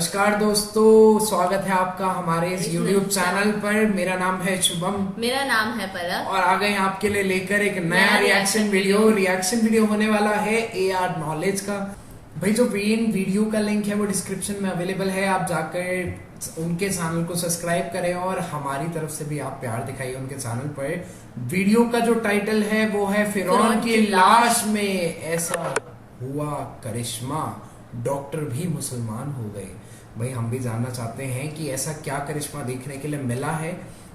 नमस्कार दोस्तों, स्वागत है आपका हमारे इस YouTube चैनल पर। मेरा नाम है शुभम, मेरा नाम है पलक और आ गए आपके लिए लेकर एक नया रिएक्शन वीडियो होने वाला है AR नॉलेज का। भाई जो वीडियो का लिंक है वो डिस्क्रिप्शन में अवेलेबल है, आप जाकर उनके चैनल को सब्सक्राइब करें और हमारी तरफ से भी आप प्यार दिखाइए उनके चैनल पर। वीडियो का जो टाइटल है वो है फिरौन की लाश में ऐसा हुआ करिश्मा, डॉक्टर भी मुसलमान हो गए। भाई हम भी जानना चाहते हैं कि ऐसा क्या करिश्मा देखने के लिए मिला है,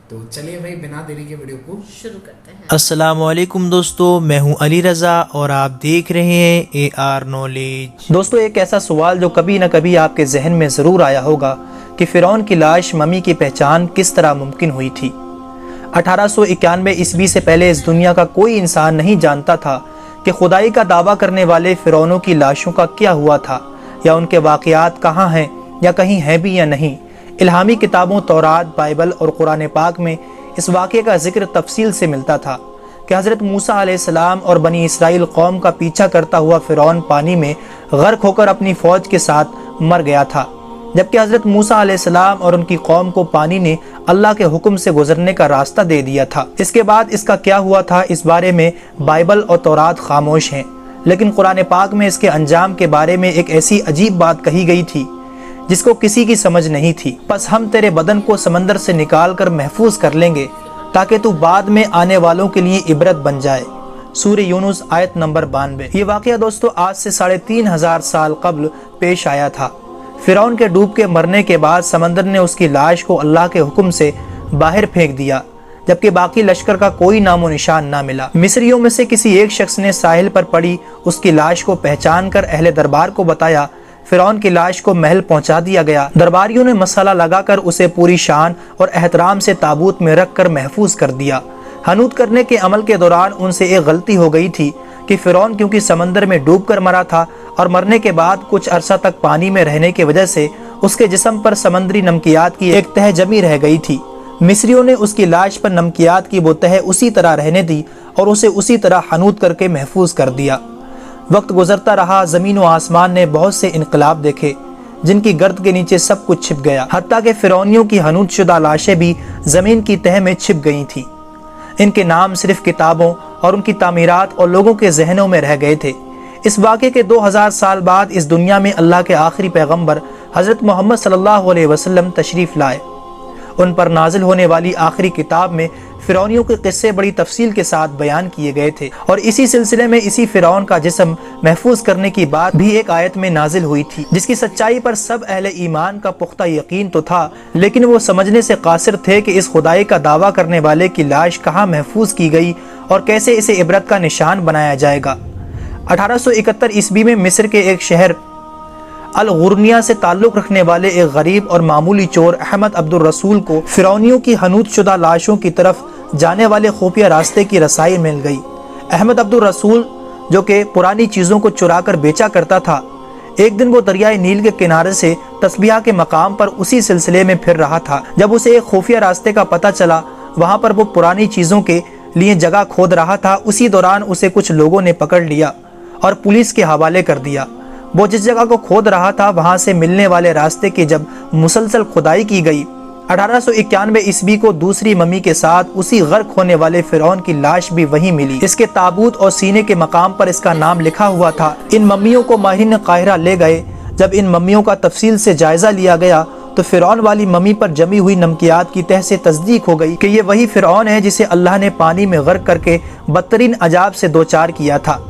तो चलिए भाई बिना देरी के वीडियो को शुरू करते हैं। अस्सलाम वालेकुम दोस्तों, मैं हूं अली रज़ा और आप देख रहे हैं AR नॉलेज। दोस्तों, एक ऐसा सवाल जो कभी न कभी आपके जहन में ज़रूर आया होगा कि फ़िरौन की लाश मम्मी की पहचान किस तरह मुमकिन हुई थी। 1891 ईस्वी से पहले इस दुनिया का कोई इंसान नहीं जानता था कि खुदाई का दावा करने वाले फ़िरौनों की लाशों का क्या हुआ था, या उनके वाक़यात कहाँ हैं या कहीं हैं भी या नहीं। इल्हामी किताबों तौरात, बाइबल और कुरान पाक में इस वाक़े का जिक्र तफसील से मिलता था कि हज़रत मूसा अलैहिस्सलाम और बनी इसराइल कौम का पीछा करता हुआ फ़िरौन पानी में गर्क होकर अपनी फ़ौज के साथ मर गया था, जबकि हज़रत मूसा अलैहिस्सलाम और उनकी कौम को पानी ने अल्लाह के हुक्म से गुजरने का रास्ता दे दिया था। इसके बाद इसका क्या हुआ था, इस बारे में बाइबल और तौरात खामोश हैं, लेकिन कुरान पाक में इसके अंजाम के बारे में एक ऐसी अजीब बात कही गई थी जिसको किसी की समझ नहीं थी। बस हम तेरे बदन को समंदर से निकाल कर महफूज कर लेंगे ताकि तू बाद में आने वालों के लिए इबरत बन जाए। सूरह यूनुस आयत नंबर 92। ये वाक़या दोस्तों आज से 3500 साल कब्ल पेश आया था। फ़िरौन के डूब के मरने के बाद समंदर ने उसकी लाश को अल्लाह के हुक्म से बाहर फेंक दिया, जबकि बाकी लश्कर का कोई नामो निशान ना मिला। मिस्रियों में से किसी एक शख्स ने साहिल पर पड़ी उसकी लाश को पहचान कर अहले दरबार को बताया। फ़िरौन की लाश को महल पहुंचा दिया गया। दरबारियों ने मसाला लगाकर उसे पूरी शान और एहतराम से ताबूत में रख कर महफूज कर दिया। हनूत करने के अमल के दौरान उनसे एक गलती हो गई थी कि फ़िरौन क्योंकि समंदर में डूब कर मरा था और मरने के बाद कुछ अरसा तक पानी में रहने की वजह से उसके जिस्म पर समंदरी नमकियात की एक तह जमी रह गई थी। मिस्रियों ने उसकी लाश पर नमकियात की वो तह उसी तरह रहने दी और उसे उसी तरह हनूत करके महफूज कर दिया। वक्त गुजरता रहा, ज़मीन व आसमान ने बहुत से इनकलाब देखे जिनकी गर्द के नीचे सब कुछ छिप गया, हत्ता कि फ़िरौनियों की हनूत शुदा लाशें भी ज़मीन की तह में छिप गई थीं। इनके नाम सिर्फ किताबों और उनकी तामीरात और लोगों के जहनों में रह गए थे। इस वाक़े के 2000 साल बाद इस दुनिया में अल्लाह के आखिरी पैगम्बर हज़रत मोहम्मद सल्लल्लाहु अलैहि वसल्लम तशरीफ़ लाए। उन पर नाजिल होने वाली आखिरी किताब में फ़िरौनियों के किस्से बड़ी तफसील के साथ बयान किए गए थे, और इसी सिलसिले में इसी फ़िरौन का जिस्म महफूज करने की बात भी एक आयत में नाजिल हुई थी, जिसकी सच्चाई पर सब अहले ईमान का पुख्ता यकीन तो था, लेकिन वो समझने से कासिर थे कि इस खुदाई का दावा करने वाले की लाश कहाँ महफूज की गई और कैसे इसे इबरत का निशान बनाया जाएगा। 1871 ईस्वी में मिस्र के एक शहर अल-गुर्निया से ताल्लुक़ रखने वाले एक गरीब और मामूली चोर अहमद अब्दुल रसूल को फ़िरौनियों की हनूत शुदा लाशों की तरफ जाने वाले खुफिया रास्ते की रसाई मिल गई। अहमद अब्दुल रसूल, जो कि पुरानी चीज़ों को चुरा कर बेचा करता था, एक दिन वो दरियाए नील के किनारे से तस्बीहा के मकाम पर उसी सिलसिले में फिर रहा था। जब उसे एक खुफिया रास्ते का पता चला, वहाँ पर वो पुरानी चीज़ों के लिए जगह खोद रहा था। उसी दौरान उसे कुछ लोगों ने पकड़ लिया और पुलिस के हवाले कर दिया। वो जिस जगह को खोद रहा था वहां से मिलने वाले रास्ते की जब मुसलसल खुदाई की गई, 1891 ईस्वी को दूसरी मम्मी के साथ उसी गर्क होने वाले फ़िरौन की लाश भी वहीं मिली। इसके ताबूत और सीने के मकाम पर इसका नाम लिखा हुआ था। इन मम्मियों को माहिरीन काहिरा ले गए। जब इन मम्मियों का तफसील से जायजा लिया गया तो फ़िरौन वाली मम्मी पर जमी हुई नमकियात की तह से तस्दीक हो गई कि ये वही फ़िरौन है जिसे अल्लाह ने पानी में गर्क करके बदतरीन अजाब से दो चार किया था।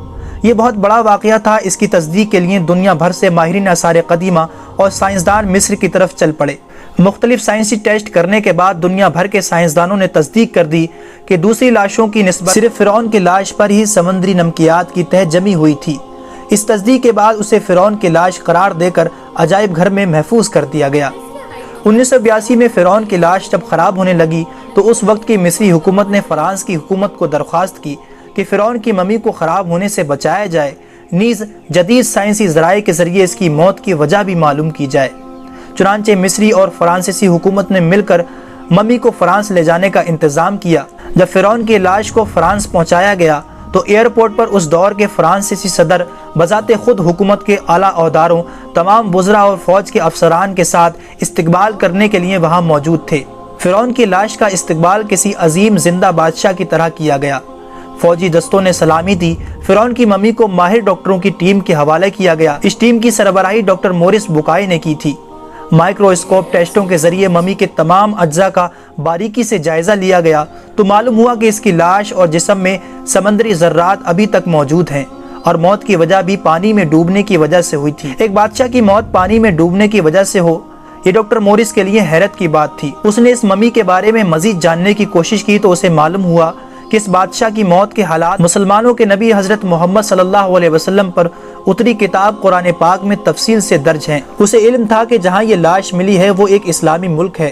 ये बहुत बड़ा वाक़या था। इसकी तस्दीक के लिए दुनिया भर से माहिरीन आसार कदीमा और साइंसदान मिस्र की तरफ चल पड़े। मुख्तलिफ साइंसी टेस्ट करने के बाद दुनिया भर के साइंसदानों ने तस्दीक कर दी कि दूसरी लाशों की निस्बत सिर्फ फ़िरौन की लाश पर ही समंदरी नमकियात की तह जमी हुई थी। इस तस्दीक के बाद उसे फ़िरौन की लाश करार देकर अजायब घर में महफूज कर दिया गया। 1982 में फ़िरौन की लाश जब ख़राब होने लगी तो उस वक्त की मिस्री हुकूमत ने फ़रांस की हुकूमत को दरख्वास्त की कि फ़िरौन की मम्मी को ख़राब होने से बचाया जाए, नीज़ जदीद साइंसी ज़राए के ज़रिए इसकी मौत की वजह भी मालूम की जाए। चुनांचे मिस्री और फ़्रांसीसी हुकूमत ने मिलकर मम्मी को फ़्रांस ले जाने का इंतज़ाम किया। जब फ़िरौन की लाश को फ़्रांस पहुँचाया गया تو ایئرپورٹ پر اس دور کے فرانسیسی صدر بذات خود حکومت کے اعلیٰ عہدیداروں، تمام وزراء اور فوج کے افسران کے ساتھ استقبال کرنے کے لیے وہاں موجود تھے۔ فرعون کی لاش کا استقبال کسی عظیم زندہ بادشاہ کی طرح کیا گیا۔ فوجی دستوں نے سلامی دی۔ فرعون کی ممی کو ماہر ڈاکٹروں کی ٹیم کے حوالے کیا گیا۔ اس ٹیم کی سربراہی ڈاکٹر مورس بکائی نے کی تھی۔ مائکرواسکوپ ٹیسٹوں کے ذریعے ممی کے تمام اجزاء کا باریکی سے جائزہ لیا گیا تو معلوم ہوا کہ اس کی لاش اور جسم میں سمندری ذرات ابھی تک موجود ہیں اور موت کی وجہ بھی پانی میں ڈوبنے کی وجہ سے ہوئی تھی۔ ایک بادشاہ کی موت پانی میں ڈوبنے کی وجہ سے ہو، یہ ڈاکٹر مورس کے لیے حیرت کی بات تھی۔ اس نے اس ممی کے بارے میں مزید جاننے کی کوشش کی تو اسے معلوم ہوا کہ اس بادشاہ کی موت کے حالات مسلمانوں کے نبی حضرت محمد صلی اللہ علیہ وسلم پر اتری کتاب قرآن پاک میں تفصیل سے درج ہیں۔ اسے علم تھا کہ جہاں یہ لاش ملی ہے وہ ایک اسلامی ملک ہے،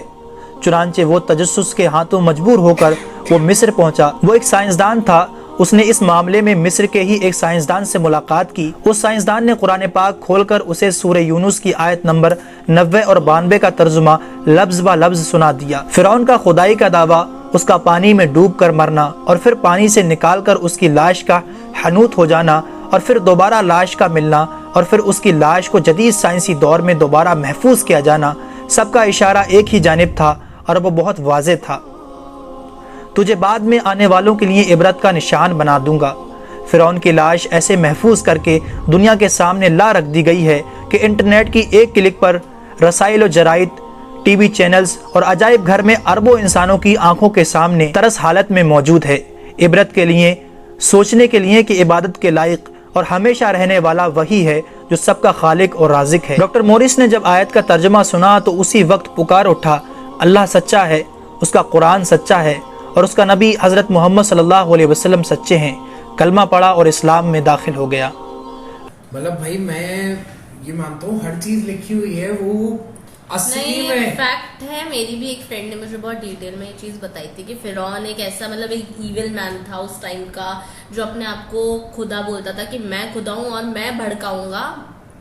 چنانچہ وہ تجسس کے ہاتھوں مجبور ہو کر وہ مصر پہنچا۔ وہ ایک سائنسدان تھا، اس نے اس معاملے میں مصر کے ہی ایک سائنسدان سے ملاقات کی۔ اس سائنسدان نے قرآن پاک کھول کر اسے سورہ یونس کی آیت نمبر 90 اور 92 کا ترجمہ لفظ با لفظ سنا دیا۔ فرعون کا خدائی کا دعویٰ، اس کا پانی میں ڈوب کر مرنا اور پھر پانی سے نکال کر اس کی لاش کا حنوط ہو جانا اور پھر دوبارہ لاش کا ملنا اور پھر اس کی لاش کو جدید سائنسی دور میں دوبارہ محفوظ کیا جانا، سب کا اشارہ ایک ہی جانب تھا اور وہ بہت واضح تھا۔ تجھے بعد میں آنے والوں کے لیے عبرت کا نشان بنا دوں گا۔ فرعون کی لاش ایسے محفوظ کر کے دنیا کے سامنے لا رکھ دی گئی ہے کہ انٹرنیٹ کی ایک کلک پر رسائل و جرائد، ٹی وی چینلز اور عجائب گھر میں اربوں انسانوں کی آنکھوں کے سامنے ترس حالت میں موجود ہے، عبرت کے لیے، سوچنے کے لیے کہ عبادت کے لائق اور ہمیشہ رہنے والا وہی ہے جو سب کا خالق اور رازق ہے۔ ڈاکٹر مورس نے جب آیت کا ترجمہ سنا تو اسی وقت پکار اٹھا، اللہ سچا ہے، اس کا قرآن سچا ہے اور اس کا نبی حضرت محمد صلی اللہ علیہ وسلم سچے ہیں۔ کلمہ پڑھا اور اسلام میں داخل ہو گیا۔ مطلب بھائی میں یہ مانتا ہوں ہر چیز لکھی ہوئی ہے وہ اصلی میں فیکٹ ہے۔ میری بھی ایک فرینڈ نے مجھے بہت ڈیٹیل میں یہ چیز بتائی تھی کہ فرعون ایک ایسا مطلب ایک ایول مین تھا اس ٹائم کا، جو اپنے آپ کو خدا بولتا تھا کہ میں خدا ہوں اور میں بھڑکاؤں گا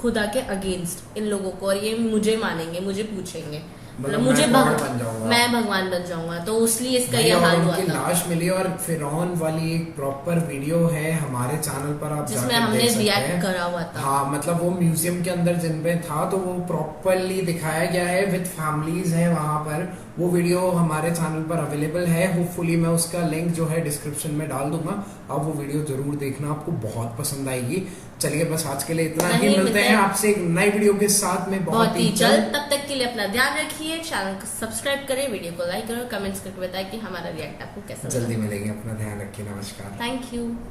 خدا کے اگینسٹ ان لوگوں کو اور یہ مجھے مانیں گے، مجھے پوچھیں گے، مجھے میں بھگوان بن جاؤں گا، تو اس لیے اس کا یہ حال ہوا تھا۔ لاش ملی اور فرعون والی ایک پراپر ویڈیو ہے ہمارے چینل پر، آپ جس میں ہم نے ریئیکٹ کرا ہوا تھا۔ ہاں مطلب وہ میوزیم کے اندر جن پہ تھا تو وہ پراپرلی دکھایا گیا ہے، وتھ فیملیز ہیں وہاں پر۔ وہ ویڈیو ہمارے چینل پر اویلیبل ہے، ہوپ فلی میں اس کا لنک جو ہے ڈسکرپشن میں ڈال دوں گا، آپ وہ ویڈیو ضرور دیکھنا، آپ کو بہت پسند آئے گی۔ چلیے بس آج کے لیے اتنا ہی، ملتے ہیں آپ سے ایک نئی ویڈیو کے ساتھ میں بہت ہی جلد۔ تب تک کے لیے اپنا دھیان رکھیے، چینل کو سبسکرائب کریں، ویڈیو کو لائک کریں، کمنٹس کر کے بتائیں کہ ہمارا ریئیکٹ آپ کو کیسا لگا۔ جلدی ملیں گے، اپنا دھیان رکھیے، نمسکار، تھینک یو۔